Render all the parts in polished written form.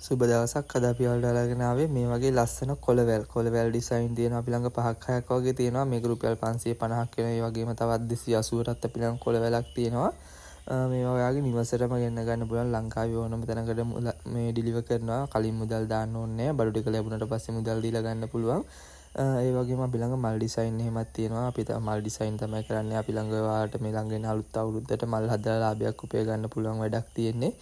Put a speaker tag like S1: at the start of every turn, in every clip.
S1: සුබ දවසක්. අද අපි ඔයාලට අරගෙන ආවේ මේ වගේ ලස්සන කොළවැල් ඩිසයින් තියෙනවා. අපි ළඟ 5ක් 6ක් වගේ තියෙනවා. මේක රුපියල් 550ක් වෙන. ඒ වගේම තවත් 280ටත් අපි ළඟ කොළවැලක් තියෙනවා. මේවා ඔයාගේ නිවසටම ගෙන්න ගන්න පුළුවන්. ලංකාවේ ඕනම තැනකට මේ ඩිලිවර් කරනවා. කලින් මුදල් දාන්න ඕනේ නැහැ. බඩු ටික ලැබුණාට පස්සේ මුදල් දීලා ගන්න පුළුවන්. ඒ වගේම අපි ළඟ මල් ඩිසයින් එහෙමත් තියෙනවා. අපි මල් ඩිසයින් තමයි කරන්නේ. අපි ළඟ ඔයාලට මේ ළඟ එන අලුත් අවුරුද්දට මල් හදලා ලාභයක් උපය ගන්න පුළුවන් වැඩක් තියෙන්නේ.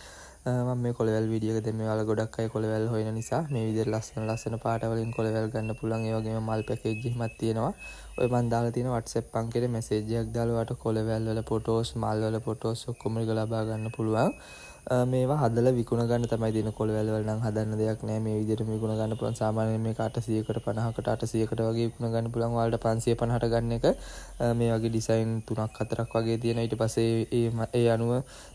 S1: මම මේ කොළවැල් වීඩියෝ එක දෙන්නේ ඔයාලා ගොඩක් අය කොළවැල් හොයන නිසා මේ විදිහට ලස්සන පාට වලින් කොළවැල් ගන්න පුළුවන්. ඒ වගේම මල් පැකේජ් එහෙමත් තියෙනවා. ඔය මම දාලා තියෙන WhatsApp අංකෙට මැසේජ් එකක් දාලා ඔයාලට කොළවැල් වල ෆොටෝස්, මල් වල ෆොටෝස් ඔක්කොම ලබා ගන්න පුළුවන්. මේවා හදලා විකුණ ගන්න තමයි දෙන කොළවැල් වල නම් හදන්න දෙයක් නෑ. මේ විදිහට විකුණ ගන්න පුළුවන්. සාමාන්‍යයෙන් මේක 800කට 50කට 800කට වගේ විකුණ ගන්න පුළුවන්. ඔයාලට 550ට ගන්න එක මේ වගේ ඩිසයින් 3ක් 4ක් වගේ තියෙනවා. ඊට පස්සේ ඒ අනුව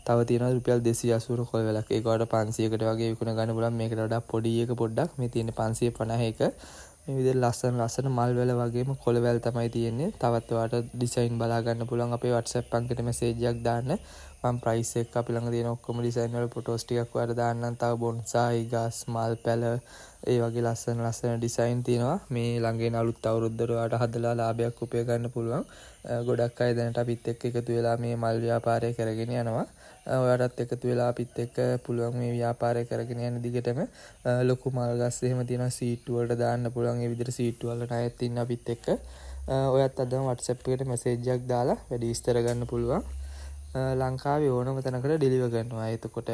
S1: තව තියෙනවා රුපියල් 280 කොළවැලක්. ඒක ඔයාලට 500කට වගේ විකුණ ගන්න පුළුවන්. මේකට වඩා පොඩි එක පොඩ්ඩක්. මේ තියෙන්නේ 551. මේ විදිහට ලස්සන මල් වල වගේම කොළවැල් තමයි තියෙන්නේ. තවත් ඔයාලට ඩිසයින් බලා ගන්න පුළුවන්. අපේ WhatsApp අංකෙට මැසේජ් එකක් දාන්න. මම ප්‍රයිස් එක අපි ළඟ තියෙන ඔක්කොම ඩිසයින් වල ෆොටෝස් ටිකක් ඔයාලට දාන්නම්. තව බොන්සායි ගස් මල් පැල ඒ වගේ ලස්සන ඩිසයින් තියෙනවා. මේ ළඟ එන අලුත් අවුරුද්දට ඔයාලට හදලා ලාභයක් උපය ගන්න පුළුවන්. ගොඩක් අය දැනට අපිත් එක්ක එකතු වෙලා මේ මල් ව්‍යාපාරය කරගෙන යනවා. ඔයාලටත් එකතු වෙලා අපිත් එක්ක පුළුවන් මේ ව්‍යාපාරය කරගෙන යන දිගටම ලොකු මල් ගස් එහෙම තියෙනවා. සීට්ටු වලට දාන්න පුළුවන්. ඒ විදිහට සීට්ටු වල ණයත් ඉන්න අපිත් එක්ක. ඔයත් අදම WhatsApp එකට මැසේජ් එකක් දාලා වැඩි විස්තර ගන්න පුළුවන්. ලංකාවේ ඕනම තැනකට ඩෙලිවර් කරනවා. එතකොට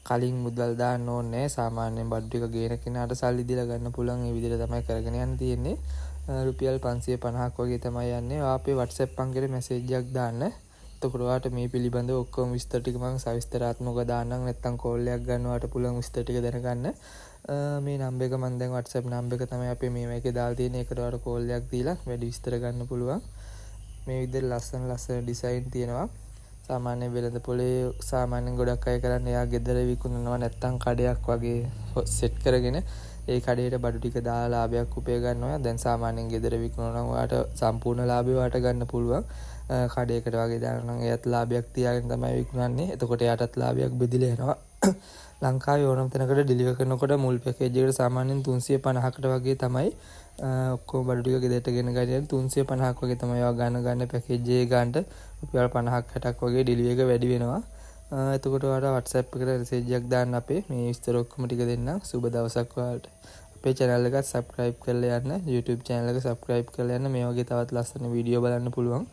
S1: කලින් මුදල් දාන්න ඕනේ නැහැ. සාමාන්‍යයෙන් බඩු ටික ගේන කෙනාට සල්ලි දීලා ගන්න පුළුවන්. මේ විදිහට තමයි කරගෙන යන්න තියෙන්නේ. රුපියල් 550ක් වගේ තමයි යන්නේ. අපේ WhatsApp අංකෙට මැසේජ් එකක් දාන්න. එතකොට ඔයාලට මේ පිළිබඳව ඔක්කොම විස්තර ටික මම සවිස්තරාත්මකව දාන්නම්. නැත්නම් කෝල් එකක් ගන්න ඔයාලට පුළුවන් විස්තර ටික දැනගන්න. මේ නම්බර් එක මම දැන් WhatsApp නම්බර් එක තමයි අපේ මේ එකේ දාලා තියෙන්නේ. ඒකට ඔයාලට කෝල් එකක් දීලා වැඩි විස්තර ගන්න පුළුවන්. මේ විදිහට ලස්සන ඩිසයින් තියෙනවා. සාමාන්‍ය වෙළඳ පොලේ සාමාන්‍යයෙන් ගොඩක් අය කරන්නේ එයා ගෙදර විකුණනවා නැත්නම් කඩයක් වගේ සෙට් කරගෙන ඒ කඩේට බඩු ටික දාලා ලාභයක් උපය ගන්නවා. දැන් සාමාන්‍යයෙන් ගෙදර විකුණනවා නම් ඔයාට සම්පූර්ණ ලාභය ඔයාට ගන්න පුළුවන්. කඩේකට වගේ දානවා නම් එයාත් ලාභයක් තියාගෙන තමයි විකුණන්නේ. එතකොට එයාටත් ලාභයක් බෙදිලා යනවා. ලංකාවේ ඕනම තැනකට ඩෙලිවර් කරනකොට මුල් පැකේජ් එකට සාමාන්‍යයෙන් 350කට වගේ තමයි ඔක්කොම බඩු ටික ගෙදරට ගෙන ගන්නේ. 350ක් වගේ තමයි ඔයා ගන්න පැකේජ් එක ගන්නට රුපියල් 50ක් 60ක් වගේ ඩෙලිවරි එක වැඩි වෙනවා. එතකොට ඔයාලා WhatsApp එකට මැසේජ් එකක් දාන්න අපේ මේ විස්තර ඔක්කොම ටික දෙන්නම්. සුබ දවසක් ඔයාලට. අපේ channel එකත් subscribe කරලා යන්න. YouTube channel එක subscribe කරලා යන්න. මේ වගේ තවත් ලස්සන වීඩියෝ බලන්න පුළුවන්.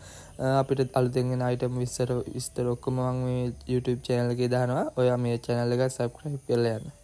S1: අපිට අලුතෙන් එන item විස්තර ඔක්කොම මම මේ YouTube channel එකේ දානවා. ඔයා මේ channel එක subscribe කරලා යන්න.